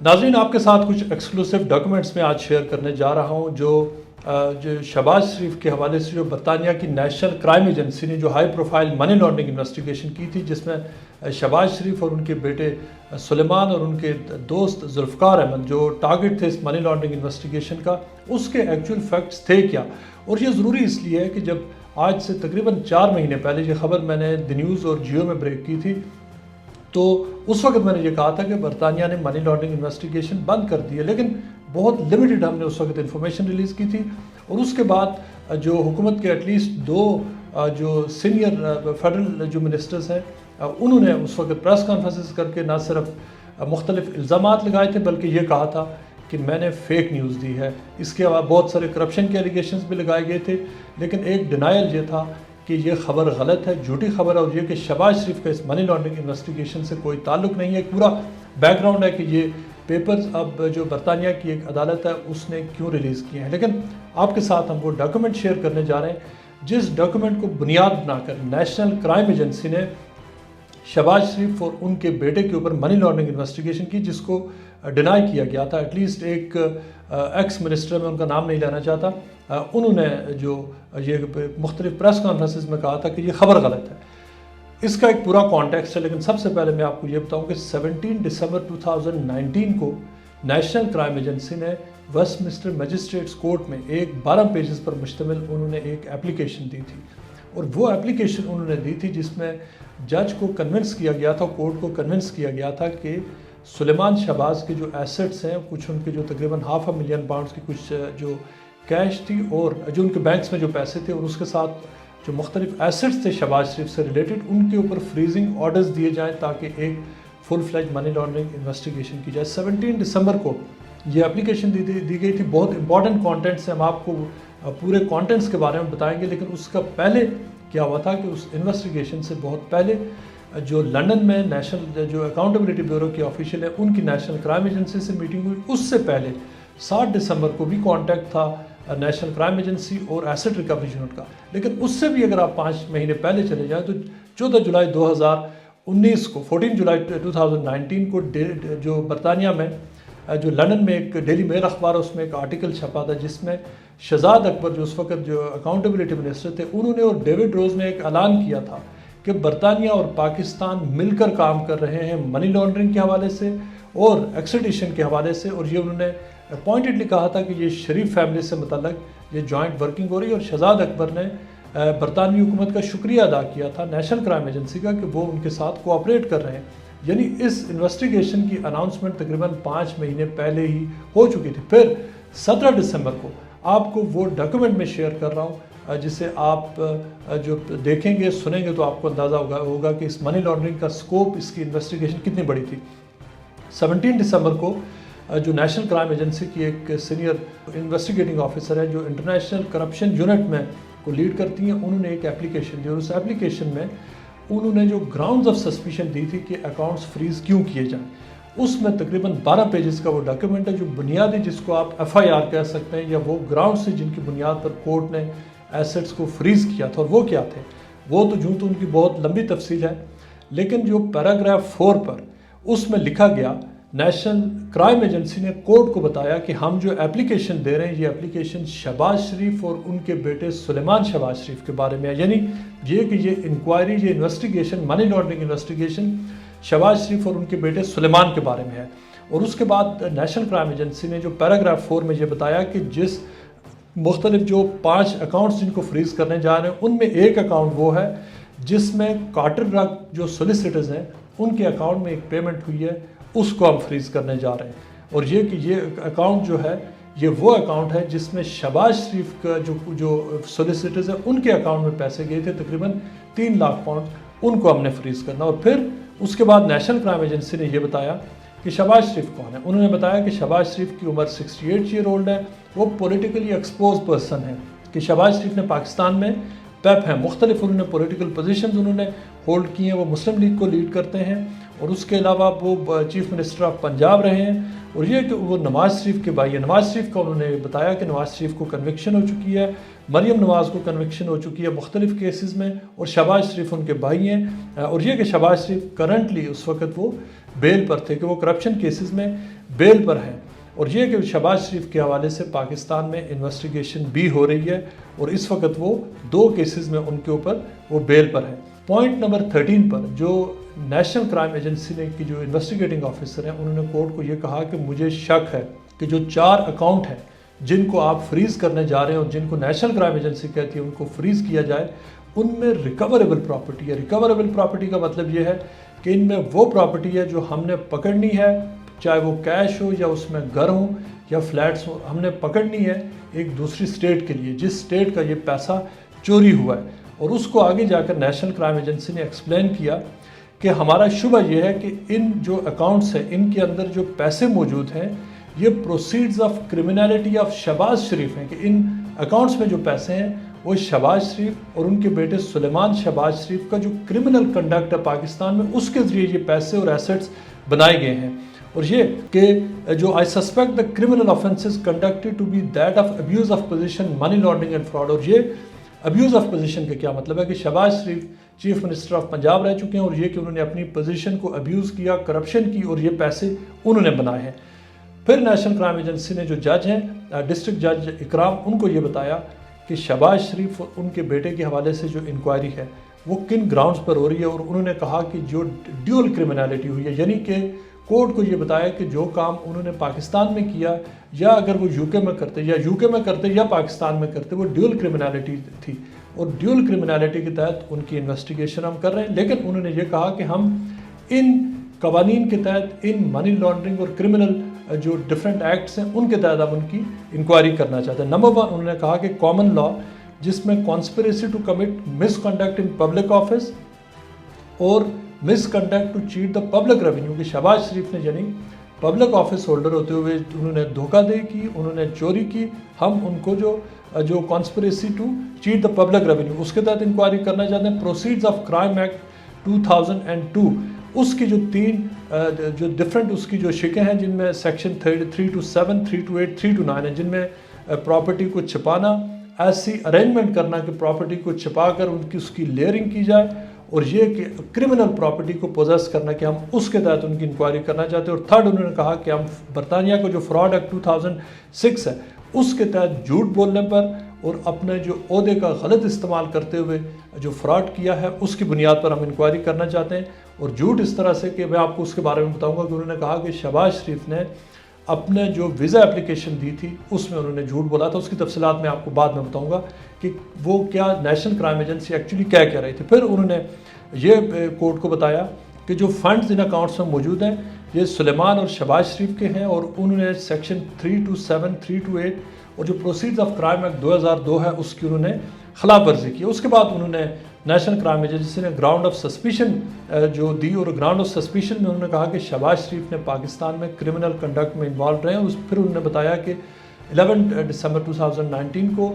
ناظرین، آپ کے ساتھ کچھ ایکسکلوسیو ڈاکومنٹس میں آج شیئر کرنے جا رہا ہوں جو شہباز شریف کے حوالے سے جو برطانیہ کی نیشنل کرائم ایجنسی نے جو ہائی پروفائل منی لانڈرنگ انویسٹیگیشن کی تھی، جس میں شہباز شریف اور ان کے بیٹے سلیمان اور ان کے دوست ذوالفقار احمد جو ٹارگٹ تھے اس منی لانڈرنگ انویسٹیگیشن کا، اس کے ایکچوئل فیکٹس تھے کیا۔ اور یہ ضروری اس لیے ہے کہ جب آج سے تقریباً 4 مہینے پہلے یہ خبر میں نے دی نیوز اور جیو میں بریک کی تھی، تو اس وقت میں نے یہ کہا تھا کہ برطانیہ نے منی لانڈرنگ انویسٹیگیشن بند کر دی ہے، لیکن بہت لمیٹڈ ہم نے اس وقت انفارمیشن ریلیز کی تھی۔ اور اس کے بعد جو حکومت کے ایٹ لیسٹ 2 جو سینئر فیڈرل جو منسٹرز ہیں، انہوں نے اس وقت پریس کانفرنسز کر کے نہ صرف مختلف الزامات لگائے تھے بلکہ یہ کہا تھا کہ میں نے فیک نیوز دی ہے۔ اس کے علاوہ بہت سارے کرپشن کے ایلیگیشنز بھی لگائے گئے تھے، لیکن ایک ڈینائل یہ تھا کہ یہ خبر غلط ہے، جھوٹی خبر ہے، اور یہ کہ شہباز شریف کا اس منی لانڈرنگ انویسٹیگیشن سے کوئی تعلق نہیں ہے۔ ایک پورا بیک گراؤنڈ ہے کہ یہ پیپرز اب جو برطانیہ کی ایک عدالت ہے اس نے کیوں ریلیز کیے ہیں۔ لیکن آپ کے ساتھ ہم وہ ڈاکومنٹ شیئر کرنے جا رہے ہیں جس ڈاکومنٹ کو بنیاد بنا کر نیشنل کرائم ایجنسی نے شہباز شریف اور ان کے بیٹے کے اوپر منی لانڈرنگ انویسٹیگیشن کی، جس کو ڈینائی کیا گیا تھا۔ ایٹ لیسٹ ایک ایکس منسٹر، میں ان کا نام نہیں لینا چاہتا، انہوں نے جو یہ مختلف پریس کانفرنسز میں کہا تھا کہ یہ خبر غلط ہے۔ اس کا ایک پورا کانٹیکسٹ ہے، لیکن سب سے پہلے میں آپ کو یہ بتاؤں کہ 17 دسمبر 2019 کو نیشنل کرائم ایجنسی نے ویسٹ منسٹر میجسٹریٹس کورٹ میں ایک 12 پیجز پر مشتمل انہوں نے ایک اپلیکیشن دی تھی، اور وہ اپلیکیشن انہوں نے دی تھی جس میں جج کو کنونس کیا گیا تھا، کورٹ کو کنونس کیا گیا تھا کہ سلیمان شہباز کے جو ایسٹس ہیں، کچھ ان کے جو تقریباً £500,000 کی کچھ جو کیش تھی اور جو ان کے بینکس میں جو پیسے تھے، اور اس کے ساتھ جو مختلف ایسٹس تھے شہباز شریف سے ریلیٹڈ، ان کے اوپر فریزنگ آرڈرز دیے جائیں تاکہ ایک فل فلیج منی لانڈرنگ انویسٹیگیشن کی جائے۔ 17 دسمبر کو یہ اپلیکیشن دی گئی تھی۔ بہت امپورٹنٹ کانٹینٹس ہیں، ہم آپ کو پورے کانٹینٹس کے بارے میں بتائیں گے، لیکن اس کا پہلے کیا ہوا تھا کہ اس انویسٹیگیشن سے بہت پہلے جو لندن میں نیشنل جو اکاؤنٹیبلٹی بیورو کے آفیشیل ہیں، ان کی نیشنل کرائم ایجنسی سے میٹنگ ہوئی۔ اس سے پہلے 7 دسمبر کو بھی کانٹیکٹ تھا نیشنل کرائم ایجنسی اور ایسٹ ریکوری یونٹ کا، لیکن اس سے بھی اگر آپ 5 مہینے پہلے چلے جائیں تو 14 جولائی 2019 کو 14 جولائی 2019 کو جو برطانیہ میں جو لندن میں ایک ڈیلی میل اخبار، اس میں ایک آرٹیکل چھپا تھا جس میں شہزاد اکبر جو اس وقت جو اکاؤنٹیبلٹی منسٹر تھے، انہوں نے اور ڈیوڈ روز نے ایک اعلان کیا تھا کہ برطانیہ اور پاکستان مل کر کام کر رہے ہیں منی لانڈرنگ کے حوالے سے اور ایکسٹریڈیشن کے حوالے سے، اور یہ انہوں نے پوائنٹڈلی کہا تھا کہ یہ شریف فیملی سے متعلق یہ جوائنٹ ورکنگ ہو رہی ہے، اور شہزاد اکبر نے برطانوی حکومت کا شکریہ ادا کیا تھا نیشنل کرائم ایجنسی کا کہ وہ ان کے ساتھ کوآپریٹ کر رہے ہیں۔ یعنی اس انویسٹیگیشن کی اناؤنسمنٹ تقریباً 5 مہینے پہلے ہی ہو چکی تھی۔ پھر 17 دسمبر کو آپ کو وہ ڈاکومنٹ میں شیئر کر رہا ہوں جسے آپ جو دیکھیں گے سنیں گے تو آپ کو اندازہ ہوگا کہ اس منی لانڈرنگ کا سکوپ، اس کی انویسٹیگیشن کتنی بڑی تھی۔ 17 دسمبر کو جو نیشنل کرائم ایجنسی کی ایک سینئر انویسٹیگیٹنگ آفیسر ہے جو انٹرنیشنل کرپشن یونٹ میں کو لیڈ کرتی ہیں، انہوں نے ایک اپلیکیشن دی، اور اس اپلیکیشن میں انہوں نے جو گراؤنڈز آف سسپیشن دی تھی کہ اکاؤنٹس فریز کیوں کیے جائیں، اس میں تقریباً 12 پیجز کا وہ ڈاکیومنٹ ہے جو بنیادی، جس کو آپ FIR کہہ سکتے ہیں، یا وہ گراؤنڈ سے جن کی بنیاد پر کورٹ نے ایسٹس کو فریز کیا تھا، اور وہ کیا تھے وہ تو ان کی بہت لمبی تفصیل ہے، لیکن جو پیراگراف 4 پر اس میں لکھا گیا، نیشنل کرائم ایجنسی نے کورٹ کو بتایا کہ ہم جو اپلیکیشن دے رہے ہیں یہ اپلیکیشن شہباز شریف اور ان کے بیٹے سلیمان شہباز شریف کے بارے میں ہے، یعنی یہ کہ یہ انکوائری، یہ investigation, money laundering investigation Shahbaz Sharif اور ان کے بیٹے سلیمان کے بارے میں ہے۔ اور اس کے بعد نیشنل کرائم ایجنسی نے جو پیراگراف 4 میں یہ بتایا کہ جس مختلف جو 5 اکاؤنٹس جن کو فریز کرنے جا رہے ہیں، ان میں ایک اکاؤنٹ وہ ہے جس میں کارٹر رگ جو سولیسیٹرز ہیں ان کے اکاؤنٹ میں ایک پیمنٹ ہوئی ہے، اس کو ہم فریز کرنے جا رہے ہیں۔ اور یہ کہ یہ اکاؤنٹ جو ہے یہ وہ اکاؤنٹ ہے جس میں شہباز شریف کا جو سولیسیٹرز ہیں ان کے اکاؤنٹ میں پیسے گئے تھے تقریباً 3 لاکھ پاؤنڈ، ان کو ہم نے فریز کرنا۔ اور پھر اس کے بعد نیشنل کرائم ایجنسی نے یہ بتایا کہ شہباز شریف کون ہے۔ انہوں نے بتایا کہ شہباز شریف کی عمر 68 ایئر اولڈ ہے، وہ پولیٹیکلی ایکسپوز پرسن ہے، کہ شہباز شریف نے پاکستان میں پیپ ہیں، مختلف انہوں نے پولیٹیکل پوزیشنز انہوں نے ہولڈ کی ہیں، وہ مسلم لیگ کو لیڈ کرتے ہیں، اور اس کے علاوہ وہ چیف منسٹر آف پنجاب رہے ہیں، اور یہ کہ وہ نواز شریف کے بھائی ہیں۔ نواز شریف کا انہوں نے بتایا کہ نواز شریف کو کنوکشن ہو چکی ہے، مریم نواز کو کنوکشن ہو چکی ہے مختلف کیسز میں، اور شہباز شریف ان کے بھائی ہیں، اور یہ کہ شہباز شریف کرنٹلی اس وقت وہ بیل پر تھے، کہ وہ کرپشن کیسز میں بیل پر ہیں، اور یہ کہ شہباز شریف کے حوالے سے پاکستان میں انویسٹیگیشن بھی ہو رہی ہے، اور اس وقت وہ 2 کیسز میں ان کے اوپر وہ بیل پر ہیں۔ پوائنٹ نمبر 13 پر جو نیشنل کرائم ایجنسی نے کی جو انویسٹیگیٹنگ آفیسر ہیں، انہوں نے کورٹ کو یہ کہا کہ مجھے شک ہے کہ جو 4 اکاؤنٹ ہیں جن کو آپ فریز کرنے جا رہے ہیں اور جن کو نیشنل کرائم ایجنسی کہتی ہے ان کو فریز کیا جائے، ان میں ریکوریبل پراپرٹی ہے۔ ریکوریبل پراپرٹی کا مطلب یہ ہے کہ ان میں وہ پراپرٹی ہے جو ہم نے پکڑنی ہے، چاہے وہ کیش ہو یا اس میں گھر ہوں یا فلیٹس ہوں، ہم نے پکڑنی ہے ایک دوسری اسٹیٹ کے لیے جس اسٹیٹ کا یہ پیسہ چوری ہوا ہے۔ اور اس کو آگے جا کر نیشنل کرائم ایجنسی نے ایکسپلین کیا کہ ہمارا شبہ یہ ہے کہ ان جو اکاؤنٹس ہیں ان کے اندر جو پیسے موجود ہیں یہ پروسیڈز آف کرمنالٹی آف شہباز شریف ہیں، کہ ان اکاؤنٹس میں جو پیسے ہیں وہ شہباز شریف اور ان کے بیٹے سلیمان شہباز شریف کا جو کرمنل کنڈکٹ ہے پاکستان میں، اس کے ذریعے یہ پیسے اور ایسٹس بنائے گئے ہیں۔ اور یہ کہ جو I suspect the criminal offences conducted to be that of abuse of position, money laundering and fraud. اور یہ ابیوز آف پوزیشن کا کیا مطلب ہے کہ شہباز شریف چیف منسٹر آف پنجاب رہ چکے ہیں، اور یہ کہ انہوں نے اپنی پوزیشن کو ابیوز کیا، کرپشن کی، اور یہ پیسے انہوں نے بنائے ہیں۔ پھر نیشنل کرائم ایجنسی نے جو جج ہیں ڈسٹرکٹ جج اکرام، ان کو یہ بتایا کہ شہباز شریف اور ان کے بیٹے کے حوالے سے جو انکوائری ہے وہ کن گراؤنڈز پر ہو رہی ہے، اور انہوں نے کہا کہ جو ڈیول کرمنالٹی ہوئی ہے، یعنی کہ کورٹ کو یہ بتایا کہ جو کام انہوں نے پاکستان میں کیا یا اگر وہ یو کے میں کرتے یا یو کے میں کرتے یا پاکستان میں کرتے، وہ ڈیول کرمنالٹی تھی، اور ڈیول کرمنالٹی کے تحت ان کی انویسٹیگیشن ہم کر رہے ہیں۔ لیکن انہوں نے یہ کہا کہ ہم ان قوانین کے تحت، ان منی لانڈرنگ اور کرمنل جو ڈفرینٹ ایکٹس ہیں ان کے تحت ہم ان کی انکوائری کرنا چاہتے ہیں۔ نمبر 1 انہوں نے کہا کہ کامن لا جس میں conspiracy to commit misconduct in public office اور misconduct to cheat the public revenue, کہ شہباز شریف نے یعنی پبلک آفس ہولڈر ہوتے ہوئے انہوں نے دھوکہ دہی کی، انہوں نے چوری کی، ہم ان کو جو conspiracy to cheat the public revenue اس کے تحت انکوائری کرنا چاہتے ہیں۔ پروسیڈز آف کرائم ایکٹ 2002 اس کی جو 3 جو ڈفرینٹ اس کی جو شکیں ہیں جن میں سیکشن 3 to 7 3 to 8 3 to 9 ہیں، جن میں پراپرٹی کو چھپانا، ایسی ارینجمنٹ کرنا کہ پراپرٹی کو چھپا کر اس کی لیئرنگ کی جائے، اور یہ کہ کرمنل پراپرٹی کو پوزیس کرنا کہ ہم اس کے تحت ان کی انکوائری کرنا چاہتے ہیں۔ اور 3rd انہوں نے کہا کہ ہم برطانیہ کو جو فراڈ ایکٹ 2006 ہے اس کے تحت جھوٹ بولنے پر اور اپنے جو عہدے کا غلط استعمال کرتے ہوئے جو فراڈ کیا ہے اس کی بنیاد پر ہم انکوائری کرنا چاہتے ہیں۔ اور جھوٹ اس طرح سے کہ میں آپ کو اس کے بارے میں بتاؤں گا کہ انہوں نے کہا کہ شہباز شریف نے اپنے جو ویزا اپلیکیشن دی تھی اس میں انہوں نے جھوٹ بولا تھا، اس کی تفصیلات میں آپ کو بعد میں بتاؤں گا کہ وہ کیا نیشنل کرائم ایجنسی ایکچولی کیا کہہ رہی تھی۔ پھر انہوں نے یہ کورٹ کو بتایا کہ جو فنڈز ان اکاؤنٹس میں موجود ہیں یہ سلیمان اور شہباز شریف کے ہیں، اور انہوں نے سیکشن 3 to 7 3 to 8 اور جو پروسیڈز آف کرائم ایکٹ 2002 ہے اس کی انہوں نے خلاف ورزی کی۔ اس کے بعد انہوں نے نیشنل کرائم ایجنسی نے گراؤنڈ آف سسپیشن جو دی، اور گراؤنڈ آف سسپیشن میں انہوں نے کہا کہ شہباز شریف نے پاکستان میں کرمنل کنڈکٹ میں انوالو رہے ہیں۔ پھر انہوں نے بتایا کہ 11 دسمبر 2019 کو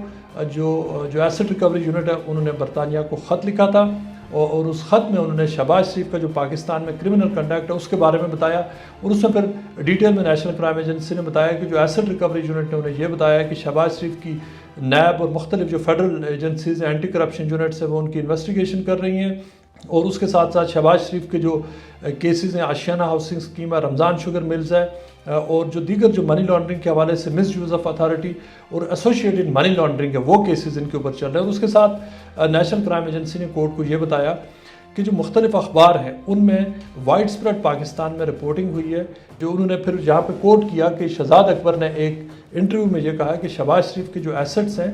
جو ایسٹ ریکوری یونٹ ہے انہوں نے برطانیہ کو خط لکھا تھا، اور اس خط میں انہوں نے شہباز شریف کا جو پاکستان میں کرمنل کنڈکٹ ہے اس کے بارے میں بتایا، اور اس میں پھر ڈیٹیل میں نیشنل کرائم ایجنسی نے بتایا کہ جو ایسٹ ریکوری یونٹ نے انہیں یہ بتایا کہ شہباز شریف کی نیب اور مختلف جو فیڈرل ایجنسیز ہیں، اینٹی کرپشن یونٹس ہیں، وہ ان کی انویسٹیگیشن کر رہی ہیں، اور اس کے ساتھ ساتھ شہباز شریف کے جو کیسز ہیں آشیانہ ہاؤسنگ اسکیم ہے، رمضان شوگر ملز ہے، اور جو دیگر جو منی لانڈرنگ کے حوالے سے مس یوز آف اتھارٹی اور ایسوسیٹڈ منی لانڈرنگ ہے وہ کیسز ان کے اوپر چل رہے ہیں۔ اور اس کے ساتھ نیشنل کرائم ایجنسی نے کورٹ کو یہ بتایا کہ جو مختلف اخبار ہیں ان میں وائڈ اسپریڈ پاکستان میں رپورٹنگ ہوئی ہے، جو انہوں نے پھر یہاں پہ کوٹ کیا کہ شہزاد اکبر نے ایک انٹرویو میں یہ کہا کہ شہباز شریف کے جو ایسٹس ہیں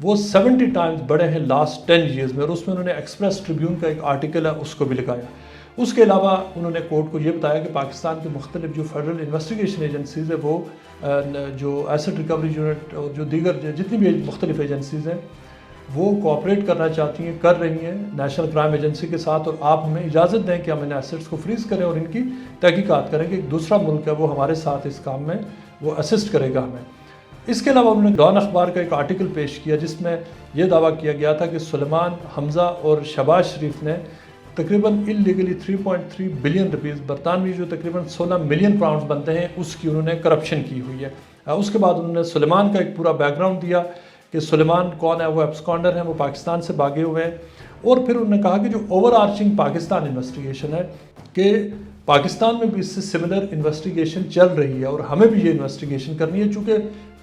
وہ 70 ٹائمز بڑے ہیں لاسٹ 10 ایئرز میں، اور اس میں انہوں نے ایکسپریس ٹریبیون کا ایک آرٹیکل ہے اس کو بھی لکھایا۔ اس کے علاوہ انہوں نے کورٹ کو یہ بتایا کہ پاکستان کے مختلف جو فیڈرل انویسٹیگیشن ایجنسیز ہیں وہ جو ایسٹ ریکوری یونٹ اور جو دیگر جتنی بھی مختلف ایجنسیز ہیں وہ کوآپریٹ کرنا چاہتی ہیں، کر رہی ہیں نیشنل کرائم ایجنسی کے ساتھ، اور آپ ہمیں اجازت دیں کہ ہم ان ایسٹس کو فریز کریں اور ان کی تحقیقات کریں کہ ایک دوسرا ملک ہے وہ ہمارے ساتھ اس کام میں وہ اسسٹ کرے گا ہمیں۔ اس کے علاوہ انہوں نے ڈان اخبار کا ایک آرٹیکل پیش کیا جس میں یہ دعویٰ کیا گیا تھا کہ سلیمان، حمزہ اور شہباز شریف نے تقریباً اللیگلی 3.3 بلین روپیز، برطانوی جو تقریباً 16 ملین پاؤنڈز بنتے ہیں، اس کی انہوں نے کرپشن کی ہوئی ہے۔ اس کے بعد انہوں نے سلیمان کا ایک پورا بیک گراؤنڈ دیا کہ سلیمان کون ہے، وہ ایبسکانڈر ہیں، وہ پاکستان سے بھاگے ہوئے ہیں، اور پھر انہوں نے کہا کہ جو اوور آرچنگ پاکستان انویسٹیگیشن ہے کہ پاکستان میں بھی اس سے سملر انویسٹیگیشن چل رہی ہے اور ہمیں بھی یہ انویسٹیگیشن کرنی ہے، چونکہ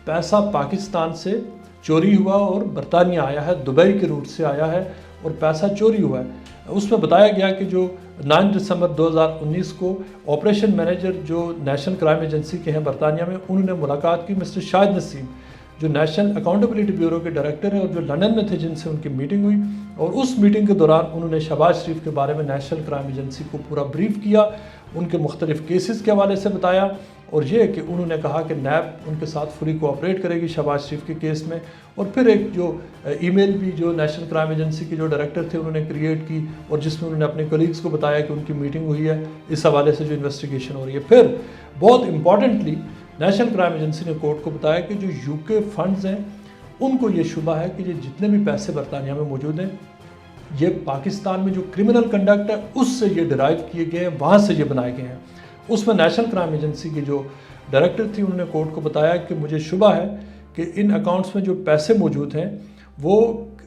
پیسہ پاکستان سے چوری ہوا اور برطانیہ آیا ہے، دبئی کے روٹ سے آیا ہے اور پیسہ چوری ہوا ہے۔ اس میں بتایا گیا کہ جو 9 دسمبر 2019 کو آپریشن مینیجر جو نیشنل کرائم ایجنسی کے ہیں برطانیہ میں، انہوں نے ملاقات کی مسٹر شاہد نسیم، جو نیشنل اکاؤنٹیبلٹی بیورو کے ڈائریکٹر ہیں اور جو لندن میں تھے، جن سے ان کی میٹنگ ہوئی، اور اس میٹنگ کے دوران انہوں نے شہباز شریف کے بارے میں نیشنل کرائم ایجنسی کو پورا بریف کیا، ان کے مختلف کیسز کے حوالے سے بتایا، اور یہ کہ انہوں نے کہا کہ نیب ان کے ساتھ فلی کوآپریٹ کرے گی شہباز شریف کے کیس میں، اور پھر ایک جو ای میل بھی جو نیشنل کرائم ایجنسی کے جو ڈائریکٹر تھے انہوں نے کریٹ کی، اور جس میں انہوں نے اپنے کولیگز کو بتایا کہ ان کی میٹنگ ہوئی ہے، اس حوالے سے جو انویسٹیگیشن ہو رہی ہے۔ پھر بہت امپورٹنٹلی نیشنل کرائم ایجنسی نے کورٹ کو بتایا کہ جو یو کے فنڈز ہیں ان کو یہ شبہ ہے کہ یہ جتنے بھی پیسے برطانیہ میں موجود ہیں یہ پاکستان میں جو کرمنل کنڈکٹ ہے اس سے یہ ڈرائیو کیے گئے ہیں، وہاں سے یہ بنائے گئے ہیں۔ اس میں نیشنل کرائم ایجنسی کی جو ڈائریکٹر تھی انہوں نے کورٹ کو بتایا کہ مجھے شبہ ہے کہ ان اکاؤنٹس میں جو پیسے موجود ہیں وہ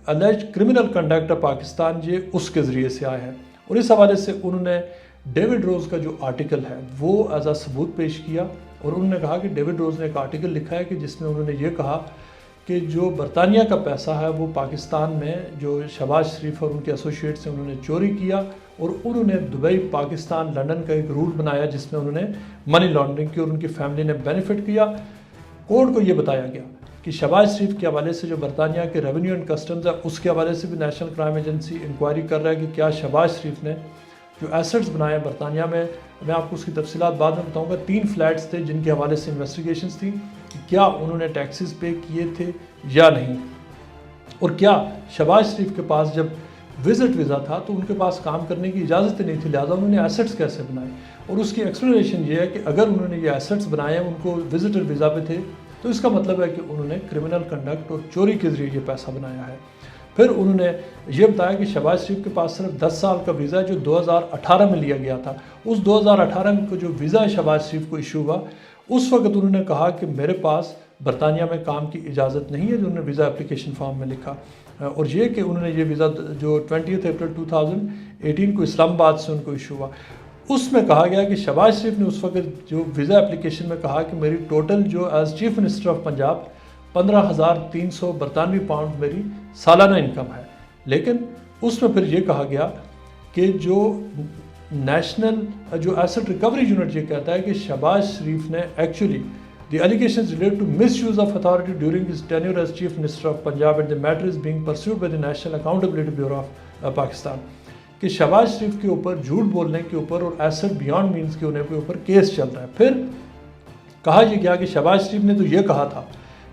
الیج کرمنل کنڈکٹ پاکستان یہ اس کے ذریعے سے آئے ہیں، اور اس حوالے سے انہوں نے ڈیوڈ روز کا جو آرٹیکل ہے وہ ایز اے ثبوت پیش کیا، اور انہوں نے کہا کہ ڈیوڈ روز نے ایک آرٹیکل لکھا ہے کہ جس میں انہوں نے یہ کہا کہ جو برطانیہ کا پیسہ ہے وہ پاکستان میں جو شہباز شریف اور ان کے ایسوسیٹس ہیں انہوں نے چوری کیا، اور انہوں نے دبئی، پاکستان، لندن کا ایک روٹ بنایا جس میں انہوں نے منی لانڈرنگ کی اور ان کی فیملی نے بینیفٹ کیا۔ کورٹ کو یہ بتایا گیا کہ شہباز شریف کے حوالے سے جو برطانیہ کے ریونیو اینڈ کسٹمز ہے اس کے حوالے سے بھی نیشنل کرائم ایجنسی انکوائری کر رہا ہے کہ کیا شہباز شریف نے جو ایسٹس بنائے ہیں برطانیہ میں آپ کو اس کی تفصیلات بعد میں بتاؤں گا، 3 فلیٹس تھے جن کے حوالے سے انویسٹیگیشنز تھیں کہ کیا انہوں نے ٹیکسز پے کیے تھے یا نہیں، اور کیا شہباز شریف کے پاس جب وزٹ ویزا تھا تو ان کے پاس کام کرنے کی اجازت نہیں تھی، لہٰذا انہوں نے ایسٹس کیسے بنائے، اور اس کی ایکسپلینیشن یہ ہے کہ اگر انہوں نے یہ ایسٹس بنائے ہیں ان کو وزٹر ویزا پہ تھے تو اس کا مطلب ہے کہ انہوں نے کرمنل کنڈکٹ اور چوری کے ذریعے یہ پیسہ بنایا ہے۔ پھر انہوں نے یہ بتایا کہ شہباز شریف کے پاس صرف 10 سال کا ویزا ہے جو 2018 میں لیا گیا تھا، اس 2018 میں کو جو ویزا شہباز شریف کو ایشو ہوا اس وقت انہوں نے کہا کہ میرے پاس برطانیہ میں کام کی اجازت نہیں ہے، جو انہوں نے ویزا اپلیکیشن فارم میں لکھا، اور یہ کہ انہوں نے یہ ویزا جو 20 اپریل 2018 کو اسلام آباد سے ان کو ایشو ہوا، اس میں کہا گیا کہ شہباز شریف نے اس وقت جو ویزا اپلیکیشن میں کہا کہ میری ٹوٹل جو as chief minister of Punjab 15,300 برطانوی پاؤنڈ میری سالانہ انکم ہے، لیکن اس میں پھر یہ کہا گیا کہ جو نیشنل جو ایسٹ ریکوری یونٹ یہ کہتا ہے کہ شہباز شریف نے actually the allegations relate to misuse of authority during his tenure as chief minister of Punjab and the matter is being pursued by the national accountability bureau of Pakistan, کہ شہباز شریف کے اوپر جھوٹ بولنے کے اوپر اور ایسٹ بیانڈ مینس کے ہونے کے اوپر کیس چل رہا ہے۔ پھر کہا یہ گیا کہ شہباز شریف نے تو یہ کہا تھا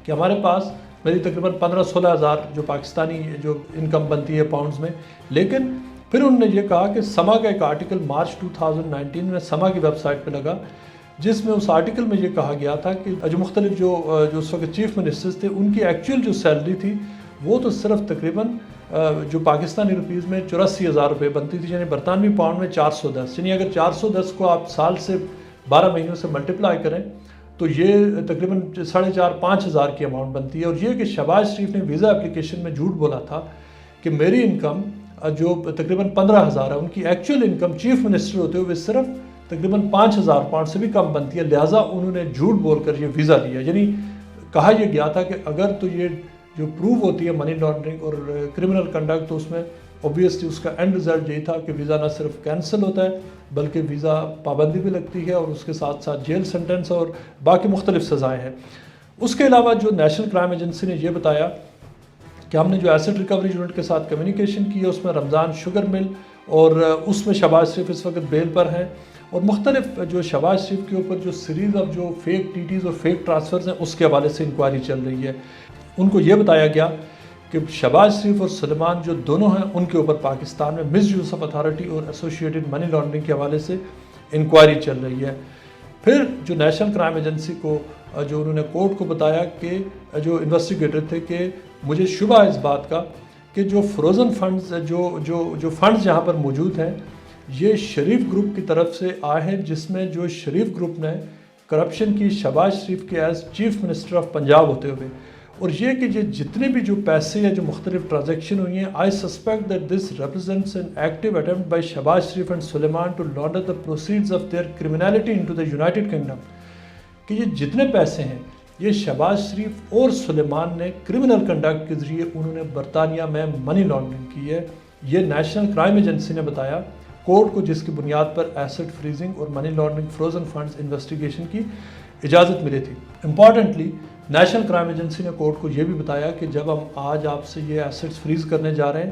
کہ ہمارے پاس میری تقریباً 15-16 ہزار جو پاکستانی جو انکم بنتی ہے پاؤنڈز میں، لیکن پھر انہوں نے یہ کہا کہ سما کا ایک آرٹیکل مارچ 2019 میں سما کی ویب سائٹ پہ لگا جس میں اس آرٹیکل میں یہ کہا گیا تھا کہ جو مختلف جو اس وقت چیف منسٹرز تھے ان کی ایکچوئل جو سیلری تھی وہ تو صرف تقریباً جو پاکستانی روپیز میں 84,000 روپے بنتی تھی، یعنی برطانوی پاؤنڈ میں 410، یعنی اگر 410 کو آپ سال سے 12 مہینوں سے ملٹیپلائی کریں تو یہ تقریباً 4,500-5 ہزار کی اماؤنٹ بنتی ہے۔ اور یہ کہ شہباز شریف نے ویزا اپلیکیشن میں جھوٹ بولا تھا کہ میری انکم جو تقریباً 15,000 ہے، ان کی ایکچوئل انکم چیف منسٹر ہوتے ہوئے صرف تقریباً 5,000 پاؤنڈ سے بھی کم بنتی ہے، لہٰذا انہوں نے جھوٹ بول کر یہ ویزا لیا۔ یعنی کہا یہ گیا تھا کہ اگر تو یہ جو پروو ہوتی ہے منی لانڈرنگ اور کرمنل کنڈکٹ تو اس میں اوبویسلی اس کا اینڈ رزلٹ یہی تھا کہ ویزا نہ صرف کینسل ہوتا ہے بلکہ ویزا پابندی بھی لگتی ہے اور اس کے ساتھ ساتھ جیل سینٹنس اور باقی مختلف سزائیں ہیں۔ اس کے علاوہ جو نیشنل کرائم ایجنسی نے یہ بتایا کہ ہم نے جو ایسٹ ریکوری یونٹ کے ساتھ کمیونیکیشن کی ہے، اس میں رمضان شوگر مل اور اس میں شہباز شریف اس وقت بیل پر ہیں، اور مختلف جو شہباز شریف کے اوپر جو سیریز آف جو فیک ٹی ٹیز اور فیک ٹرانسفرز ہیں اس کے حوالے سے انکوائری چل رہی ہے۔ ان کو یہ بتایا گیا کہ شہباز شریف اور سلیمان جو دونوں ہیں ان کے اوپر پاکستان میں مس یوز آف اتھارٹی اور ایسوسیٹڈ منی لانڈرنگ کے حوالے سے انکوائری چل رہی ہے۔ پھر جو نیشنل کرائم ایجنسی کو جو انہوں نے کورٹ کو بتایا کہ جو انویسٹیگیٹر تھے کہ مجھے شبہ ہے اس بات کا کہ جو فروزن فنڈز جو فنڈز یہاں پر موجود ہیں یہ شریف گروپ کی طرف سے آئے ہیں، جس میں جو شریف گروپ نے کرپشن کی شہباز شریف کے as chief minister of Punjab ہوتے ہوئے، اور یہ کہ یہ جتنے بھی جو پیسے یا جو مختلف ٹرانزیکشن ہوئی ہیں، I suspect that this represents an active attempt by Shehbaz Sharif and Suleman to launder the proceeds of their criminality into the United Kingdom, کہ یہ جتنے پیسے ہیں یہ شہباز شریف اور سلیمان نے کرمنل کنڈکٹ کے ذریعے انہوں نے برطانیہ میں منی لانڈرنگ کی ہے۔ یہ نیشنل کرائم ایجنسی نے بتایا کورٹ کو، جس کی بنیاد پر ایسٹ فریزنگ اور money laundering frozen funds investigation کی اجازت ملی تھی۔ امپورٹنٹلی نیشنل کرائم ایجنسی نے کورٹ کو یہ بھی بتایا کہ جب ہم آج آپ سے یہ ایسٹس فریز کرنے جا رہے ہیں،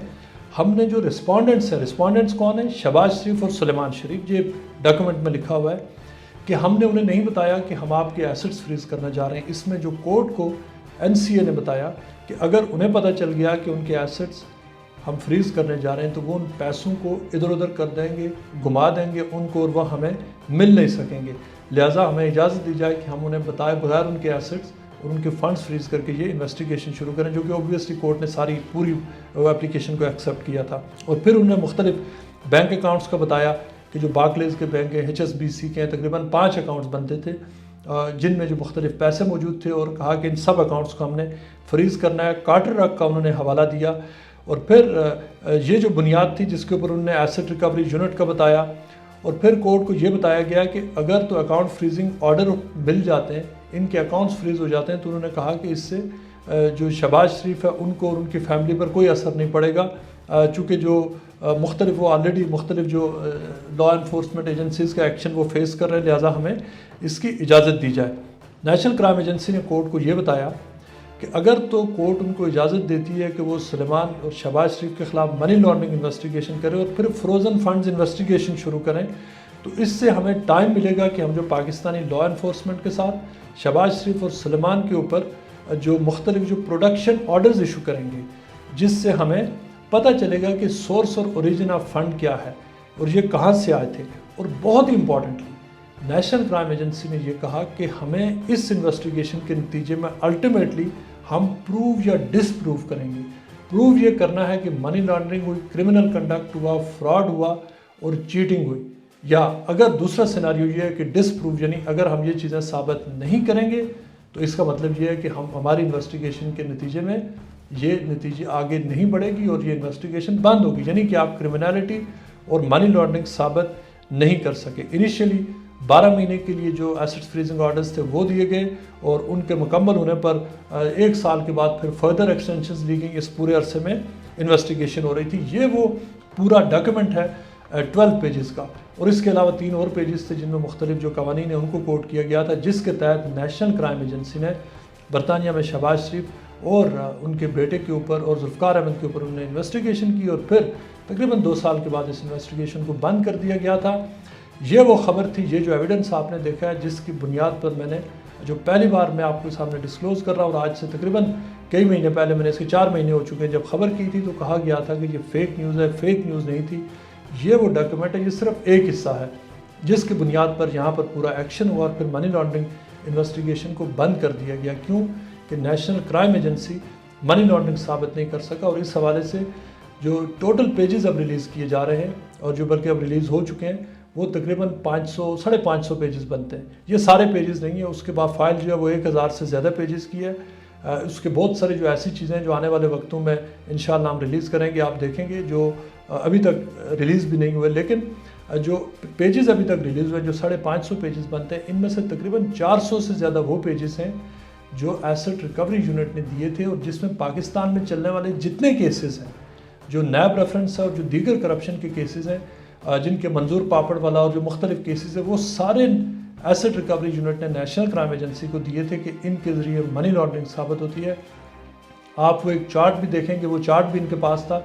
ہم نے جو رسپونڈنٹس ہیں، رسپونڈنٹس کون ہیں؟ شہباز شریف اور سلیمان شریف، یہ ڈاکومنٹ میں لکھا ہوا ہے کہ ہم نے انہیں نہیں بتایا کہ ہم آپ کے ایسٹس فریز کرنا جا رہے ہیں۔ اس میں جو کورٹ کو NCA نے بتایا کہ اگر انہیں پتہ چل گیا کہ ان کے ایسٹس ہم فریز کرنے جا رہے ہیں تو وہ ان پیسوں کو ادھر ادھر کر دیں گے، گما دیں گے ان کو، اور وہ ہمیں مل نہیں سکیں گے، لہٰذا ہمیں اجازت دی جائے کہ ہم انہیں بتائے بغیر ان کے ایسٹس اور ان کے فنڈز فریز کر کے یہ انویسٹیگیشن شروع کریں، جو کہ اوبویسلی کورٹ نے ساری پوری اپلیکیشن کو ایکسیپٹ کیا تھا۔ اور پھر انہوں نے مختلف بینک اکاؤنٹس کا بتایا کہ جو بارکلیز کے بینک ہیں، HSBC کے ہیں، تقریباً 5 اکاؤنٹس بنتے تھے جن میں جو مختلف پیسے موجود تھے، اور کہا کہ ان سب اکاؤنٹس کو ہم نے فریز کرنا ہے۔ کارٹر رک کا انہوں نے حوالہ دیا، اور پھر یہ جو بنیاد تھی جس کے اوپر انہوں نے ایسٹ ریکوری یونٹ کا بتایا، اور پھر کورٹ کو یہ بتایا گیا کہ اگر تو اکاؤنٹ فریزنگ آرڈر مل جاتے ہیں، ان کے اکاؤنٹس فریز ہو جاتے ہیں، تو انہوں نے کہا کہ اس سے جو شہباز شریف ہے ان کو اور ان کی فیملی پر کوئی اثر نہیں پڑے گا، چونکہ جو مختلف وہ آلریڈی مختلف جو لا انفورسمنٹ ایجنسیز کا ایکشن وہ فیس کر رہے ہیں، لہٰذا ہمیں اس کی اجازت دی جائے۔ نیشنل کرائم ایجنسی نے کورٹ کو یہ بتایا کہ اگر تو کورٹ ان کو اجازت دیتی ہے کہ وہ سلیمان اور شہباز شریف کے خلاف منی لانڈرنگ انویسٹیگیشن کریں اور پھر فروزن فنڈز انویسٹیگیشن شروع کریں، تو اس سے ہمیں ٹائم ملے گا کہ ہم جو پاکستانی لا انفورسمنٹ کے ساتھ شہباز شریف اور سلیمان کے اوپر جو مختلف جو پروڈکشن آرڈرز ایشو کریں گے، جس سے ہمیں پتہ چلے گا کہ سورس اور اوریجن آف فنڈ کیا ہے اور یہ کہاں سے آئے تھے۔ اور بہت ہی امپورٹنٹلی نیشنل کرائم ایجنسی نے یہ کہا کہ ہمیں اس انویسٹیگیشن کے نتیجے میں الٹیمیٹلی ہم پروو یا ڈس پروو کریں گے۔ پروو یہ کرنا ہے کہ منی لانڈرنگ ہوئی، کرمنل کنڈکٹ ہوا، فراڈ ہوا اور چیٹنگ ہوئی، یا اگر دوسرا سیناریو یہ ہے کہ ڈس پروو، یعنی اگر ہم یہ چیزیں ثابت نہیں کریں گے تو اس کا مطلب یہ ہے کہ ہماری انویسٹیگیشن کے نتیجے میں یہ نتیجے آگے نہیں بڑھے گی اور یہ انویسٹیگیشن بند ہوگی، یعنی کہ آپ کرمنالٹی اور منی لانڈرنگ ثابت نہیں کر سکے۔ انیشیلی 12 مہینے کے لیے جو ایسٹ فریزنگ آرڈرز تھے وہ دیے گئے، اور ان کے مکمل ہونے پر 1 سال کے بعد پھر فردر ایکسٹینشنز لی گئیں۔ اس پورے عرصے میں انویسٹیگیشن ہو رہی تھی۔ یہ وہ پورا ڈاکیومنٹ ہے 12 پیجز کا، اور اس کے علاوہ 3 اور پیجز تھے جن میں مختلف جو قوانین ہیں ان کو کوٹ کیا گیا تھا، جس کے تحت نیشنل کرائم ایجنسی نے برطانیہ میں شہباز شریف اور ان کے بیٹے کے اوپر اور ذوالفقار احمد کے اوپر انہوں نے انویسٹیگیشن کی، اور پھر تقریباً 2 سال کے بعد اس انویسٹیگیشن کو بند کر دیا گیا تھا۔ یہ وہ خبر تھی، یہ جو ایویڈنس آپ نے دیکھا ہے، جس کی بنیاد پر میں نے جو پہلی بار میں آپ کے سامنے ڈسکلوز کر رہا ہوں، اور آج سے تقریباً کئی مہینے پہلے، میں نے اس کے 4 مہینے ہو چکے ہیں، جب خبر کی تھی تو کہا گیا تھا کہ یہ فیک نیوز ہے۔ فیک نیوز نہیں تھی، یہ وہ ڈاکیومنٹ ہے، یہ صرف ایک حصہ ہے جس کی بنیاد پر یہاں پر پورا ایکشن ہوا، اور پھر منی لانڈرنگ انویسٹیگیشن کو بند کر دیا گیا۔ کیوں کہ national crime agency money laundering ثابت نہیں کر سکا، اور اس حوالے سے جو ٹوٹل پیجز اب ریلیز کیے جا رہے ہیں، اور جو بلکہ اب ریلیز ہو چکے ہیں، وہ تقریباً 500-550 پیجز بنتے ہیں۔ یہ سارے پیجز نہیں ہیں، اس کے بعد فائل جو ہے وہ 1000 سے زیادہ پیجز کی ہے۔ اس کے بہت سارے جو ایسی چیزیں ہیں جو آنے والے وقتوں میں انشاءاللہ ہم ریلیز کریں گے، آپ دیکھیں گے، جو ابھی تک ریلیز بھی نہیں ہوئے، لیکن جو پیجز ابھی تک ریلیز ہوئے جو 550 پیجز بنتے ہیں، ان میں سے تقریباً 400 سے زیادہ وہ پیجز ہیں جو ایسٹ ریکوری یونٹ نے دیے تھے، اور جس میں پاکستان میں چلنے والے جتنے کیسز ہیں، جو نیب ریفرنس ہے اور جو دیگر کرپشن کے کیسز ہیں، جن کے منظور پاپڑ والا اور جو مختلف کیسز ہیں، وہ سارے ایسٹ ریکوری یونٹ نے نیشنل کرائم ایجنسی کو دیے تھے کہ ان کے ذریعے منی لانڈرنگ ثابت ہوتی ہے۔ آپ وہ ایک چارٹ بھی دیکھیں گے، وہ چارٹ بھی ان کے پاس تھا،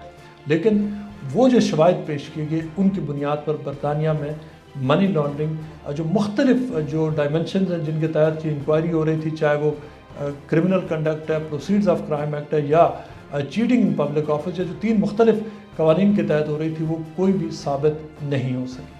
لیکن وہ جو شواہد پیش کیے گئے ان کی بنیاد پر برطانیہ میں منی لانڈرنگ جو مختلف جو ڈائمنشنز ہیں جن کے تحت یہ انکوائری ہو رہی تھی، چاہے وہ کرمنل کنڈکٹ ہے، پروسیڈز آف کرائم ایکٹ ہے، یا چیٹنگ ان پبلک آفس، یا جو 3 مختلف قوانین کے تحت ہو رہی تھی، وہ کوئی بھی ثابت نہیں ہو سکی۔